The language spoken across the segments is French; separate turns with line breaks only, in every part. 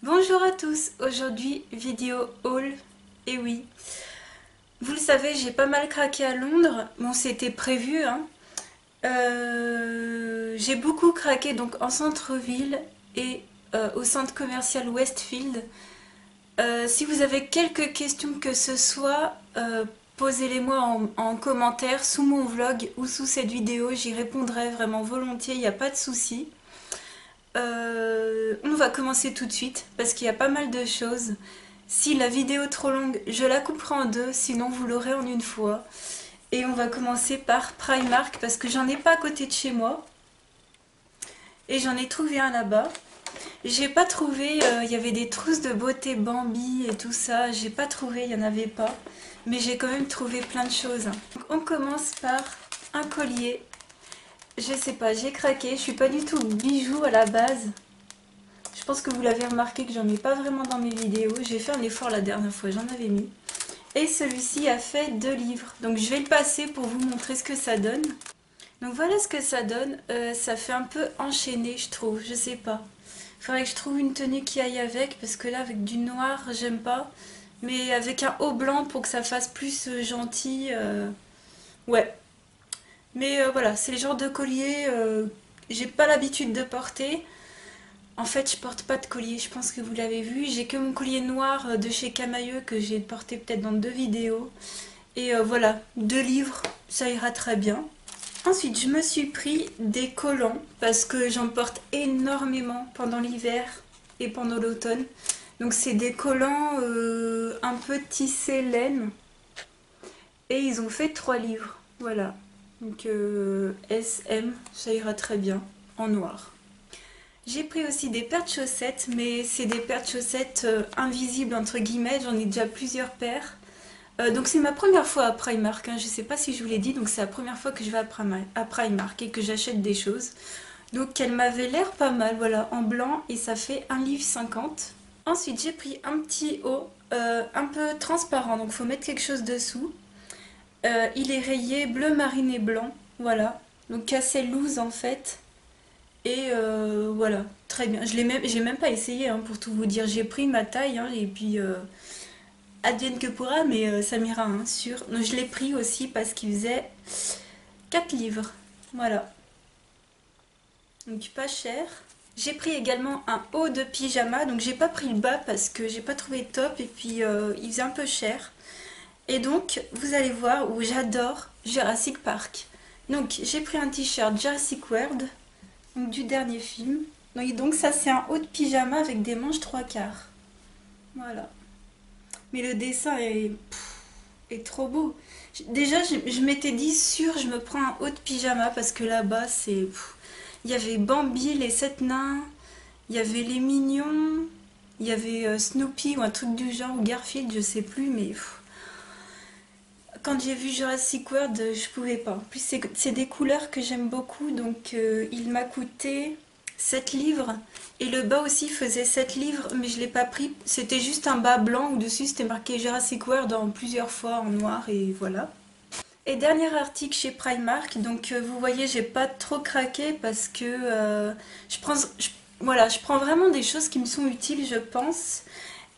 Bonjour à tous, aujourd'hui vidéo haul, et oui, vous le savez j'ai pas mal craqué à Londres, bon c'était prévu hein. J'ai beaucoup craqué donc en centre-ville et au centre commercial Westfield. Si vous avez quelques questions que ce soit, posez-les-moi en commentaire sous mon vlog ou sous cette vidéo, j'y répondrai vraiment volontiers, il n'y a pas de souci. On va commencer tout de suite parce qu'il y a pas mal de choses. Si la vidéo est trop longue, je la couperai en deux, sinon vous l'aurez en une fois. Et on va commencer par Primark parce que j'en ai pas à côté de chez moi. Et j'en ai trouvé un là-bas. J'ai pas trouvé, il y avait des trousses de beauté Bambi et tout ça. J'ai pas trouvé, il y en avait pas. Mais j'ai quand même trouvé plein de choses. Donc on commence par un collier. Je sais pas, j'ai craqué. Je suis pas du tout bijou à la base. Je pense que vous l'avez remarqué que j'en mets pas vraiment dans mes vidéos. J'ai fait un effort la dernière fois, j'en avais mis. Et celui-ci a fait 2 livres. Donc je vais le passer pour vous montrer ce que ça donne. Donc voilà ce que ça donne. Ça fait un peu enchaîné, je trouve. Je sais pas. Il faudrait que je trouve une tenue qui aille avec. Parce que là, avec du noir, j'aime pas. Mais avec un haut blanc pour que ça fasse plus gentil. Ouais. Mais voilà, c'est le genre de collier j'ai pas l'habitude de porter. En fait, je porte pas de collier, je pense que vous l'avez vu. J'ai que mon collier noir de chez Camailleux que j'ai porté peut-être dans 2 vidéos. Et voilà, 2 livres, ça ira très bien. Ensuite, je me suis pris des collants parce que j'en porte énormément pendant l'hiver et pendant l'automne. Donc c'est des collants un peu tissés laine. Et ils ont fait 3 livres, voilà. Donc SM, ça ira très bien, en noir. J'ai pris aussi des paires de chaussettes, mais c'est des paires de chaussettes invisibles entre guillemets, j'en ai déjà plusieurs paires. Donc c'est ma première fois à Primark, hein. Je sais pas si je vous l'ai dit, donc c'est la première fois que je vais à Primark et que j'achète des choses. Donc elle m'avait l'air pas mal, voilà, en blanc et ça fait 1,50 livre. Ensuite j'ai pris un petit haut un peu transparent, donc il faut mettre quelque chose dessous. Il est rayé bleu marine et blanc, voilà, donc assez loose en fait. Et voilà, très bien. J'ai même pas essayé hein, pour tout vous dire. J'ai pris ma taille hein, et puis advienne que pourra, mais ça m'ira, hein, sûr. Donc, je l'ai pris aussi parce qu'il faisait 4 livres. Voilà, donc pas cher. J'ai pris également un haut de pyjama, donc j'ai pas pris le bas parce que j'ai pas trouvé top et puis il faisait un peu cher. Et donc, vous allez voir où j'adore Jurassic Park. Donc, j'ai pris un t-shirt Jurassic World, donc du dernier film. Donc ça c'est un haut de pyjama avec des manches 3/4. Voilà. Mais le dessin est trop beau. Déjà je m'étais dit sûr je me prends un haut de pyjama parce que là-bas c'est... Il y avait Bambi, les 7 nains, il y avait les mignons, il y avait Snoopy ou un truc du genre, ou Garfield, je sais plus, mais quand j'ai vu Jurassic World, je pouvais pas. En plus, c'est des couleurs que j'aime beaucoup, donc il m'a coûté 7 livres. Et le bas aussi faisait 7 livres, mais je l'ai pas pris. C'était juste un bas blanc où dessus c'était marqué Jurassic World en plusieurs fois en noir, et voilà. Et dernier article chez Primark, donc vous voyez, j'ai pas trop craqué parce que voilà, je prends vraiment des choses qui me sont utiles, je pense.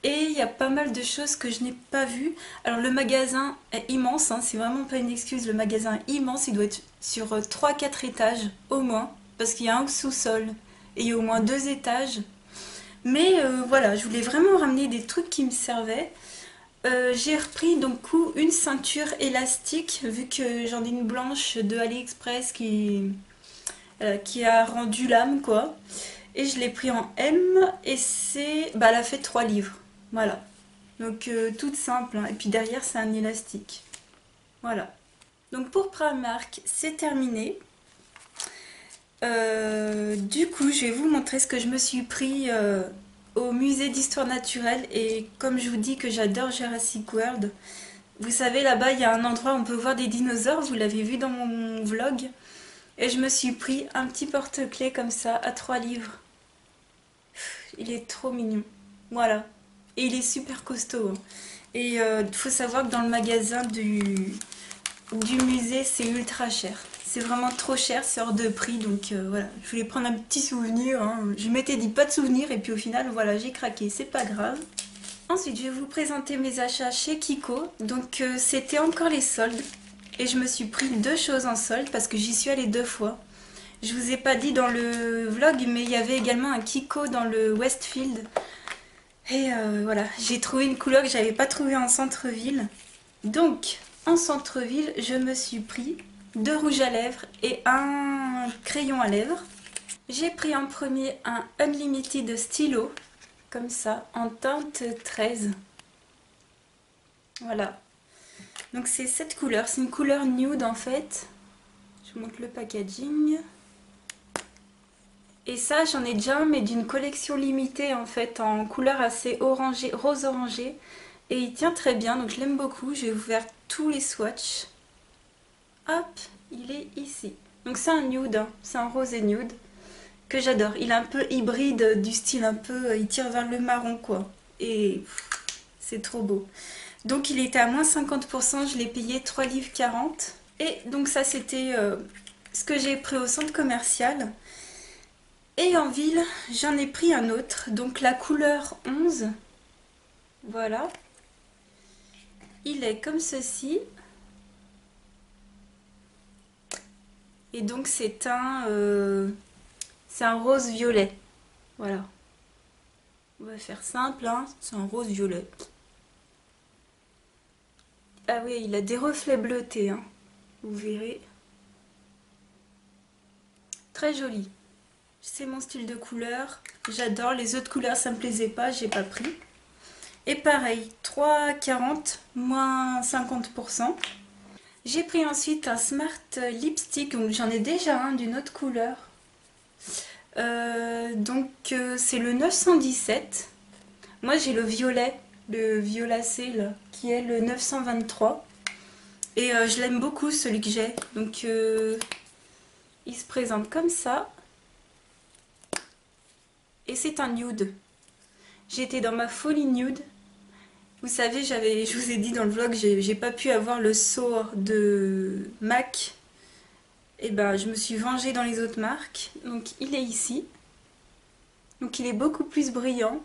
Et il y a pas mal de choses que je n'ai pas vues. Alors le magasin est immense, hein, c'est vraiment pas une excuse, le magasin est immense, il doit être sur 3-4 étages au moins, parce qu'il y a un sous-sol et il y a au moins 2 étages. Mais voilà, je voulais vraiment ramener des trucs qui me servaient. J'ai repris donc une ceinture élastique, vu que j'en ai une blanche de AliExpress qui a rendu l'âme quoi. Et je l'ai pris en M et c'est... Bah, elle a fait 3 livres. Voilà. Donc toute simple, hein. Et puis derrière c'est un élastique. Voilà. Donc pour Primark c'est terminé. Du coup je vais vous montrer ce que je me suis pris au musée d'histoire naturelle. Et comme je vous dis que j'adore Jurassic World, vous savez là-bas il y a un endroit où on peut voir des dinosaures, vous l'avez vu dans mon vlog. Et je me suis pris un petit porte-clés comme ça à 3 livres. Il est trop mignon. Voilà. Et il est super costaud, hein. Et il faut savoir que dans le magasin du musée, c'est ultra cher. c'est vraiment trop cher, c'est hors de prix, donc voilà, je voulais prendre un petit souvenir, hein. Je m'étais dit pas de souvenir et puis au final voilà, j'ai craqué, c'est pas grave. Ensuite je vais vous présenter mes achats chez Kiko, donc c'était encore les soldes et je me suis pris deux choses en solde parce que j'y suis allée deux fois. Je vous ai pas dit dans le vlog, mais il y avait également un Kiko dans le Westfield. Et voilà, j'ai trouvé une couleur que j'avais pas trouvée en centre-ville. Donc, en centre-ville, je me suis pris deux rouges à lèvres et un crayon à lèvres. J'ai pris en premier un Unlimited stylo, comme ça, en teinte 13. Voilà. Donc c'est cette couleur, c'est une couleur nude en fait. Je vous montre le packaging. Et ça, j'en ai déjà un, mais d'une collection limitée en fait, en couleur assez orangée, rose orangé. Et il tient très bien, donc je l'aime beaucoup. Je vais vous faire tous les swatchs. Hop, il est ici. Donc c'est un nude, hein. C'est un rose et nude que j'adore. Il est un peu hybride, du style un peu, il tire vers le marron quoi. Et c'est trop beau. Donc il était à moins 50%, je l'ai payé 3,40 livres. Et donc ça c'était ce que j'ai pris au centre commercial. Et en ville, j'en ai pris un autre, donc la couleur 11, voilà. Il est comme ceci. Et donc c'est un rose violet, voilà. On va faire simple, hein. C'est un rose violet. Ah oui, il a des reflets bleutés, hein. Vous verrez. Très joli. C'est mon style de couleur, j'adore. Les autres couleurs ça me plaisait pas, j'ai pas pris. Et pareil, 3,40 moins 50%. J'ai pris ensuite un Smart Lipstick, donc j'en ai déjà un d'une autre couleur. C'est le 917. Moi j'ai le violet, le violacé là, qui est le 923. Et je l'aime beaucoup celui que j'ai. Donc il se présente comme ça. Et c'est un nude. J'étais dans ma folie nude. Vous savez, je vous ai dit dans le vlog, j'ai pas pu avoir le Soar de MAC. Et ben, je me suis vengée dans les autres marques. Donc, il est ici. Donc, il est beaucoup plus brillant.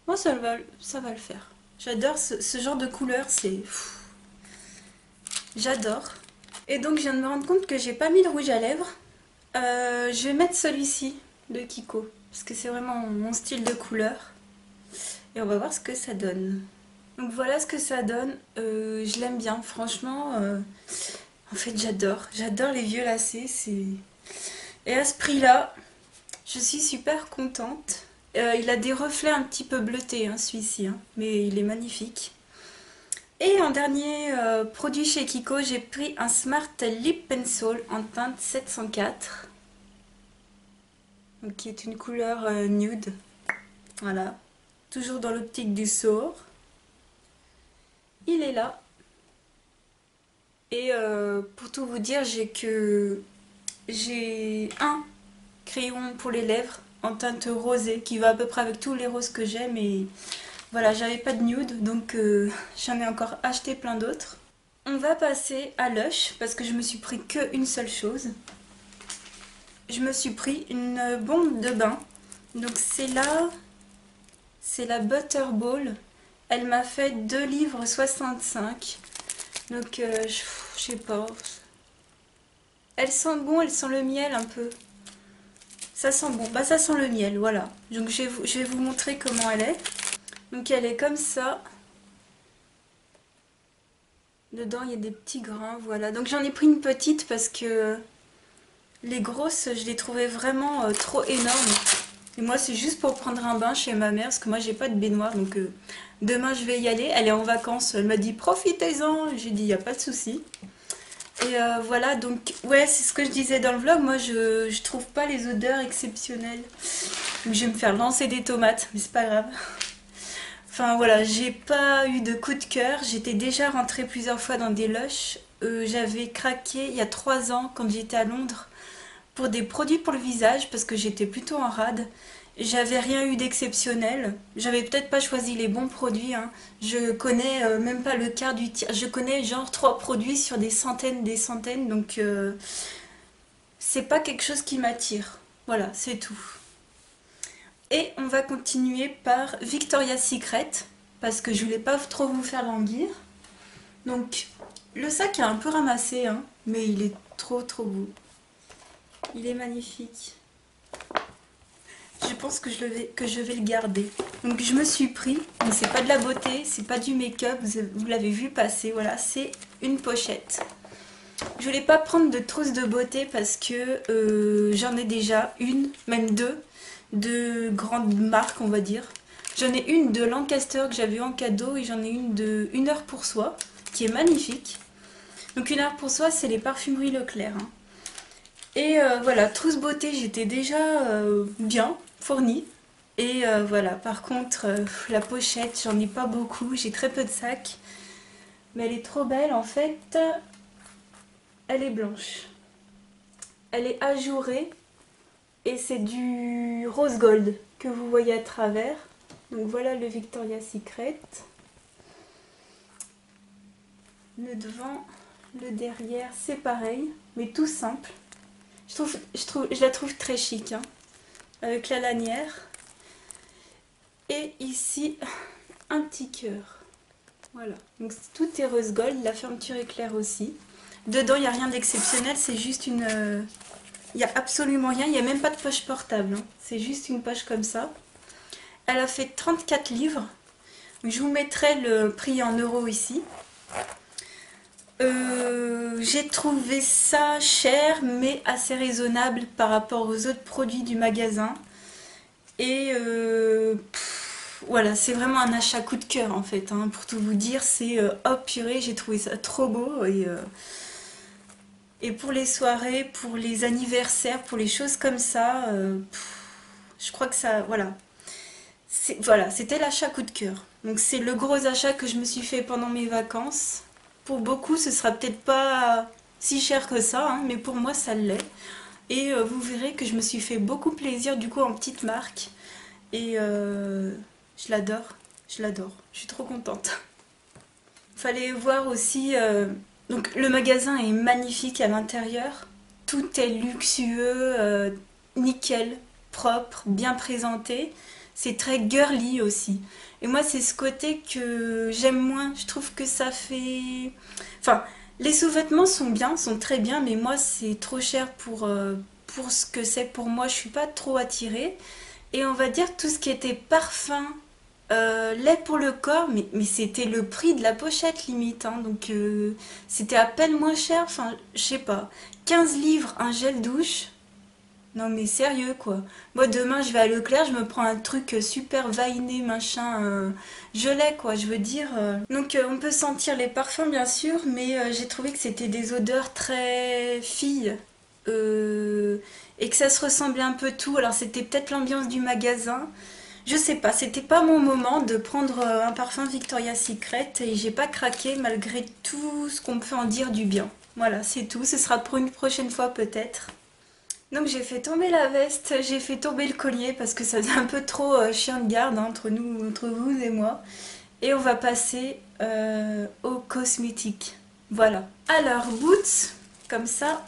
Moi, ça va le faire. J'adore ce genre de couleur, c'est... J'adore. Et donc, je viens de me rendre compte que j'ai pas mis de rouge à lèvres. Je vais mettre celui-ci de Kiko. Parce que c'est vraiment mon style de couleur. Et on va voir ce que ça donne. Donc voilà ce que ça donne. Je l'aime bien, franchement. En fait, j'adore. J'adore les violacés. Et à ce prix-là, je suis super contente. Il a des reflets un petit peu bleutés, hein, celui-ci. Hein, mais il est magnifique. Et en dernier produit chez Kiko, j'ai pris un Smart Lip Pencil en teinte 704. Donc, qui est une couleur nude. Voilà. Toujours dans l'optique du Soar. Il est là. Et pour tout vous dire, j'ai un crayon pour les lèvres en teinte rosée qui va à peu près avec tous les roses que j'ai, mais voilà, j'avais pas de nude, donc j'en ai encore acheté plein d'autres. On va passer à Lush parce que je me suis pris qu'une seule chose. Je me suis pris une bombe de bain. Donc c'est la Butterball. Elle m'a fait 2,65 livres. Donc je sais pas. Elle sent bon, elle sent le miel un peu. Ça sent bon. Bah ça sent le miel, voilà. Donc je vais vous montrer comment elle est. Donc elle est comme ça. Dedans il y a des petits grains, voilà. Donc j'en ai pris une petite parce que les grosses, je les trouvais vraiment trop énormes. Et moi, c'est juste pour prendre un bain chez ma mère, parce que moi, j'ai pas de baignoire. Donc, demain, je vais y aller. Elle est en vacances. Elle m'a dit, profitez-en. J'ai dit, il n'y a pas de souci. Et voilà, donc, ouais, c'est ce que je disais dans le vlog. Moi, je trouve pas les odeurs exceptionnelles. Donc, je vais me faire lancer des tomates, mais c'est pas grave. Enfin, voilà, j'ai pas eu de coup de cœur. J'étais déjà rentrée plusieurs fois dans des Lush. J'avais craqué il y a 3 ans, quand j'étais à Londres, pour des produits pour le visage parce que j'étais plutôt en rade J'avais rien eu d'exceptionnel. J'avais peut-être pas choisi les bons produits, hein. Je connais même pas le quart du tiers. Je connais genre 3 produits sur des centaines. Donc c'est pas quelque chose qui m'attire. Voilà, c'est tout. Et on va continuer par Victoria's Secret. Parce que je voulais pas trop vous faire languir. Donc le sac est un peu ramassé, hein, mais il est trop beau. Il est magnifique. Je pense que je vais le garder. Donc je me suis pris, mais c'est pas de la beauté, c'est pas du make-up, vous l'avez vu passer, voilà, c'est une pochette. Je voulais pas prendre de trousse de beauté parce que j'en ai déjà une, même deux, de grandes marques on va dire. J'en ai une de Lancaster que j'avais eu en cadeau et j'en ai une de Une Heure pour Soi, qui est magnifique. Donc Une Heure pour Soi, c'est les parfumeries Leclerc, hein. Et voilà, trousse beauté, j'étais déjà bien fournie. Et voilà, par contre, la pochette, j'en ai pas beaucoup, j'ai très peu de sacs. Mais elle est trop belle, en fait. Elle est blanche. Elle est ajourée. Et c'est du rose gold que vous voyez à travers. Donc voilà le Victoria's Secret. Le devant, le derrière, c'est pareil, mais tout simple. Je la trouve très chic, hein, avec la lanière. Et ici, un petit cœur. Voilà, donc tout est rose gold, la fermeture est claire aussi. Dedans, il n'y a rien d'exceptionnel, c'est juste une... il n'y a absolument rien, il n'y a même pas de poche portable, hein. C'est juste une poche comme ça. Elle a fait 34 livres. Je vous mettrai le prix en euros ici. J'ai trouvé ça cher mais assez raisonnable par rapport aux autres produits du magasin. Et voilà, c'est vraiment un achat coup de cœur en fait, hein, pour tout vous dire. C'est oh purée, j'ai trouvé ça trop beau. Et pour les soirées, pour les anniversaires, pour les choses comme ça, je crois que ça, voilà. Voilà, c'était l'achat coup de cœur. Donc c'est le gros achat que je me suis fait pendant mes vacances. Pour beaucoup, ce sera peut-être pas si cher que ça, hein, mais pour moi, ça l'est. Et vous verrez que je me suis fait beaucoup plaisir du coup en petite marque. Et je l'adore, je l'adore. Je suis trop contente. Fallait voir aussi... donc le magasin est magnifique à l'intérieur. Tout est luxueux, nickel, propre, bien présenté. C'est très girly aussi. Et moi, c'est ce côté que j'aime moins. Je trouve que ça fait... Enfin, les sous-vêtements sont bien, sont très bien, mais moi, c'est trop cher pour ce que c'est pour moi. Je suis pas trop attirée. Et on va dire tout ce qui était parfum, lait pour le corps, mais c'était le prix de la pochette limite, hein. Donc c'était à peine moins cher. Enfin, je sais pas. 15 livres, un gel douche. Non mais sérieux quoi. Moi demain je vais à Leclerc, je me prends un truc super vainé machin, je l'ai quoi, je veux dire. Donc on peut sentir les parfums bien sûr, mais j'ai trouvé que c'était des odeurs très filles, et que ça se ressemblait un peu tout. Alors c'était peut-être l'ambiance du magasin, je sais pas, c'était pas mon moment de prendre un parfum Victoria's Secret et j'ai pas craqué malgré tout ce qu'on peut en dire du bien. Voilà, c'est tout, ce sera pour une prochaine fois peut-être. Donc j'ai fait tomber la veste, j'ai fait tomber le collier parce que ça faisait un peu trop chien de garde, hein, entre nous, entre vous et moi. Et on va passer aux cosmétiques. Voilà. Alors, boots, comme ça.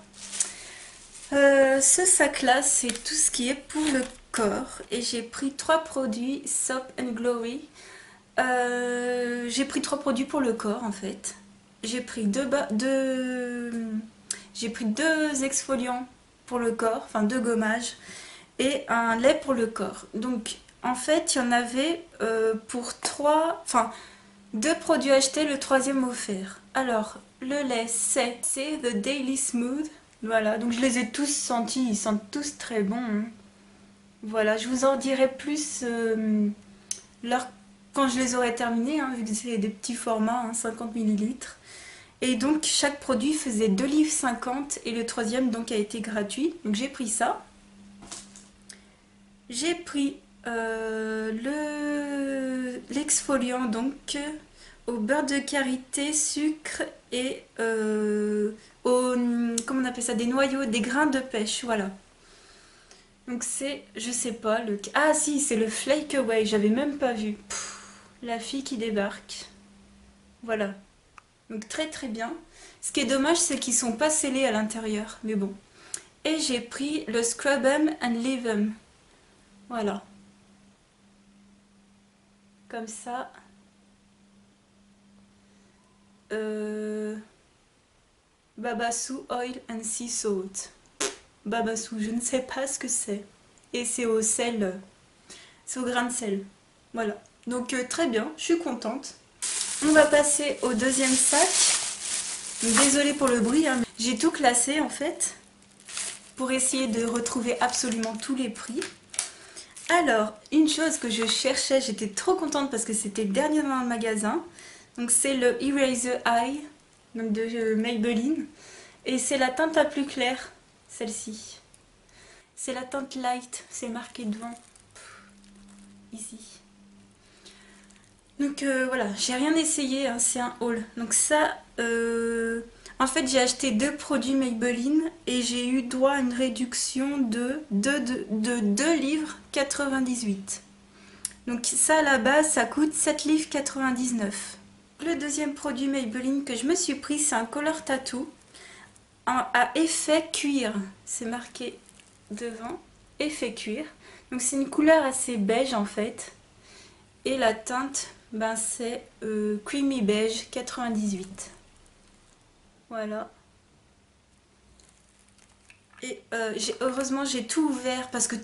Ce sac-là, c'est tout ce qui est pour le corps. Et j'ai pris 3 produits Soap and Glory. J'ai pris 3 produits pour le corps en fait. J'ai pris j'ai pris 2 exfoliants pour le corps, enfin 2 gommages, et un lait pour le corps. Donc en fait, il y en avait pour 3, enfin 2 produits achetés, le troisième offert. Alors, le lait, c'est The Daily Smooth. Voilà, donc je les ai tous sentis, ils sentent tous très bons, hein. Voilà, je vous en dirai plus quand je les aurai terminés, hein, vu que c'est des petits formats, hein, 50 millilitres. Et donc chaque produit faisait 2,50 livres et le troisième donc a été gratuit. Donc j'ai pris ça. J'ai pris l'exfoliant donc au beurre de karité, sucre et comment on appelle ça, des noyaux, des grains de pêche, voilà. Donc c'est, je sais pas, le... Ah si, c'est le Flake Away, j'avais même pas vu. Pff, la fille qui débarque. Voilà. Donc très très bien. Ce qui est dommage, c'est qu'ils sont pas scellés à l'intérieur, mais bon. Et j'ai pris le Scrub 'em and Leave 'em. Voilà. Comme ça. Babassu Oil and Sea Salt. Babassu, je ne sais pas ce que c'est. Et c'est au sel. C'est au grain de sel. Voilà. Donc très bien, je suis contente. On va passer au deuxième sac. Désolée pour le bruit, hein, mais j'ai tout classé en fait. Pour essayer de retrouver absolument tous les prix. Alors, une chose que je cherchais, j'étais trop contente parce que c'était le dernier dans le magasin. Donc c'est le Eraser Eye, donc de Maybelline. Et c'est la teinte la plus claire, celle-ci. C'est la teinte light, c'est marqué devant. Ici. Donc voilà, j'ai rien essayé, hein, c'est un haul. Donc ça, en fait j'ai acheté 2 produits Maybelline et j'ai eu droit à une réduction de 2 livres 98. Donc ça à la base ça coûte 7 livres 99. Le deuxième produit Maybelline que je me suis pris, c'est un Color Tattoo à effet cuir. C'est marqué devant, effet cuir. Donc c'est une couleur assez beige en fait. Et la teinte, ben c'est Creamy Beige 98. Voilà. Et heureusement j'ai tout ouvert parce que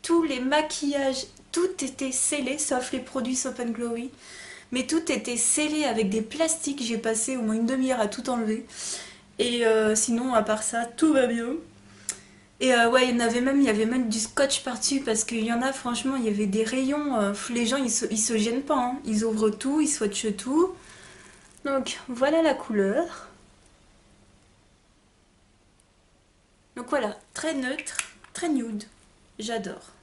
tous les maquillages, tout était scellé sauf les produits Soap & Glory. Mais tout était scellé avec des plastiques, j'ai passé au moins une demi-heure à tout enlever. Et sinon, à part ça, tout va bien. Et ouais, il y avait même du scotch par-dessus parce qu'il y en a, franchement, il y avait des rayons. Les gens, ils se gênent pas, hein. Ils ouvrent tout, ils swatchent tout. Donc, voilà la couleur. Donc voilà, très neutre, très nude. J'adore.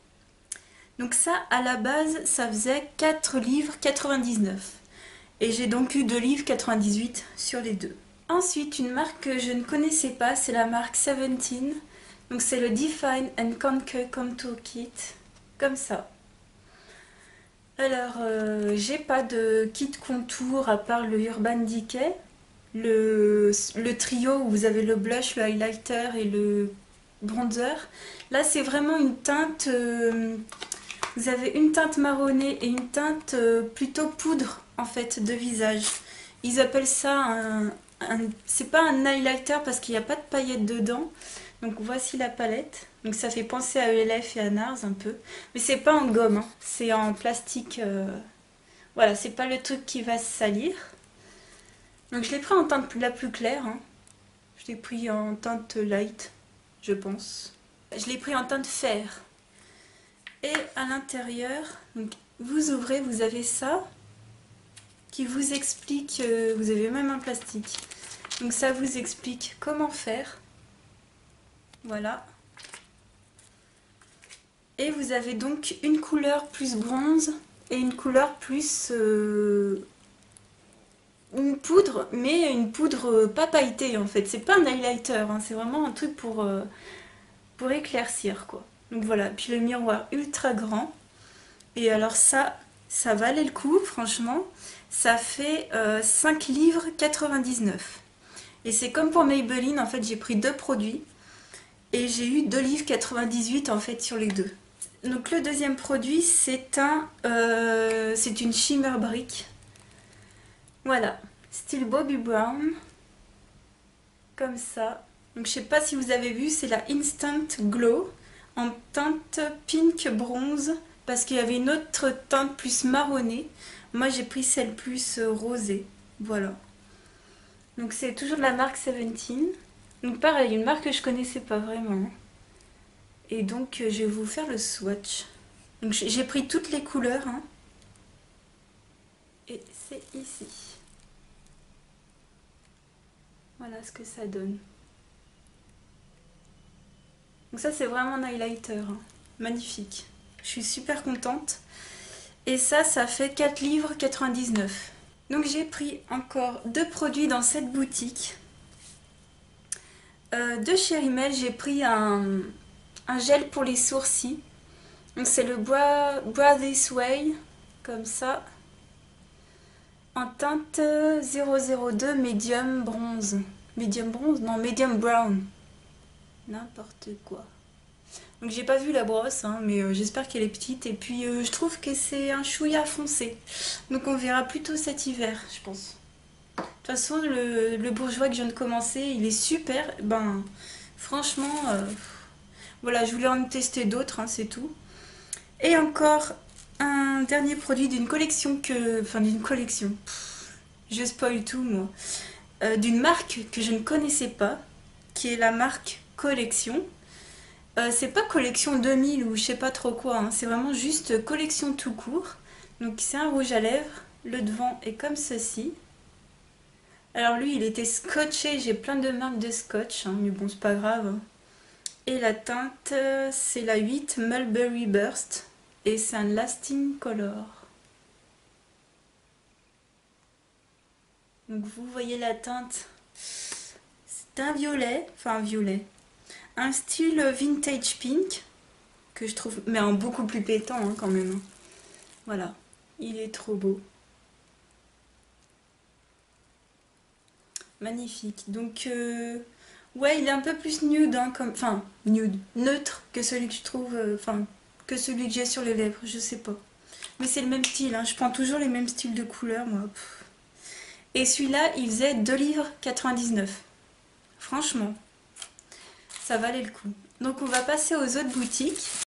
Donc ça, à la base, ça faisait 4 livres 99. Et j'ai donc eu 2 livres 98 sur les deux. Ensuite, une marque que je ne connaissais pas, c'est la marque 17. Donc c'est le Define and Conquer Contour Kit. Comme ça. Alors, j'ai pas de kit contour à part le Urban Decay. Le trio où vous avez le blush, le highlighter et le bronzer. Là, c'est vraiment une teinte... vous avez une teinte marronnée et une teinte plutôt poudre, en fait, de visage. Ils appellent ça c'est pas un highlighter parce qu'il n'y a pas de paillettes dedans. Donc voici la palette. Donc ça fait penser à ELF et à NARS un peu. Mais c'est pas en gomme, hein. C'est en plastique. Voilà, c'est pas le truc qui va se salir. Donc je l'ai pris en teinte la plus claire, hein. Je l'ai pris en teinte light, je pense. Je l'ai pris en teinte fer. Et à l'intérieur, donc vous ouvrez, vous avez ça qui vous explique, vous avez même un plastique. Donc ça vous explique comment faire. Voilà. Et vous avez donc une couleur plus bronze et une couleur plus une poudre, mais une poudre pas pailletée en fait. C'est pas un highlighter, hein, c'est vraiment un truc pour éclaircir quoi. Donc voilà, puis le miroir ultra grand. Et alors ça valait le coup franchement. Ça fait 5 livres 99. Et c'est comme pour Maybelline, en fait j'ai pris 2 produits. Et j'ai eu 2 livres 98 en fait sur les deux. Donc le deuxième produit c'est une shimmer brick. Voilà, style Bobbi Brown. Comme ça. Donc je sais pas si vous avez vu, c'est la Instant Glow en teinte pink bronze. Parce qu'il y avait une autre teinte plus marronnée. Moi j'ai pris celle plus rosée. Voilà. Donc c'est toujours de la marque 17. Donc pareil, une marque que je connaissais pas vraiment. Et donc je vais vous faire le swatch. Donc j'ai pris toutes les couleurs. Hein. Et c'est ici. Voilà ce que ça donne. Donc ça c'est vraiment un highlighter. Hein. Magnifique. Je suis super contente. Et ça fait 4 livres 99. Donc j'ai pris encore 2 produits dans cette boutique. De chez Rimmel, j'ai pris un un gel pour les sourcils. Donc c'est le Bois This Way, comme ça. En teinte 002 Medium Bronze. Medium Bronze? Non, Medium Brown. N'importe quoi. Donc j'ai pas vu la brosse, hein, mais j'espère qu'elle est petite. Et puis je trouve que c'est un chouïa foncé. Donc on verra plutôt cet hiver, je pense. De toute façon, le bourgeois que je viens de commencer, il est super. Ben, franchement, voilà, je voulais en tester d'autres, hein, c'est tout. Et encore un dernier produit d'une collection que... Enfin, d'une collection. Je spoil tout, moi. D'une marque que je ne connaissais pas, qui est la marque Collection. C'est pas Collection 2000 ou je sais pas trop quoi, hein, c'est vraiment juste Collection tout court. Donc c'est un rouge à lèvres, le devant est comme ceci. Alors lui il était scotché, j'ai plein de marques de scotch, hein, mais bon c'est pas grave. Et la teinte c'est la 8 Mulberry Burst et c'est un lasting color. Donc vous voyez la teinte, c'est un violet, enfin un violet. Un style vintage pink, que je trouve, mais en beaucoup plus pétant hein, quand même. Voilà, il est trop beau. Magnifique. Donc, ouais, il est un peu plus nude, hein, comme, enfin, nude, neutre que celui que je trouve, enfin, que celui que j'ai sur les lèvres, je sais pas. Mais c'est le même style, hein, je prends toujours les mêmes styles de couleurs, moi. Et celui-là, il faisait 2,99 livres. Franchement, ça valait le coup. Donc on va passer aux autres boutiques.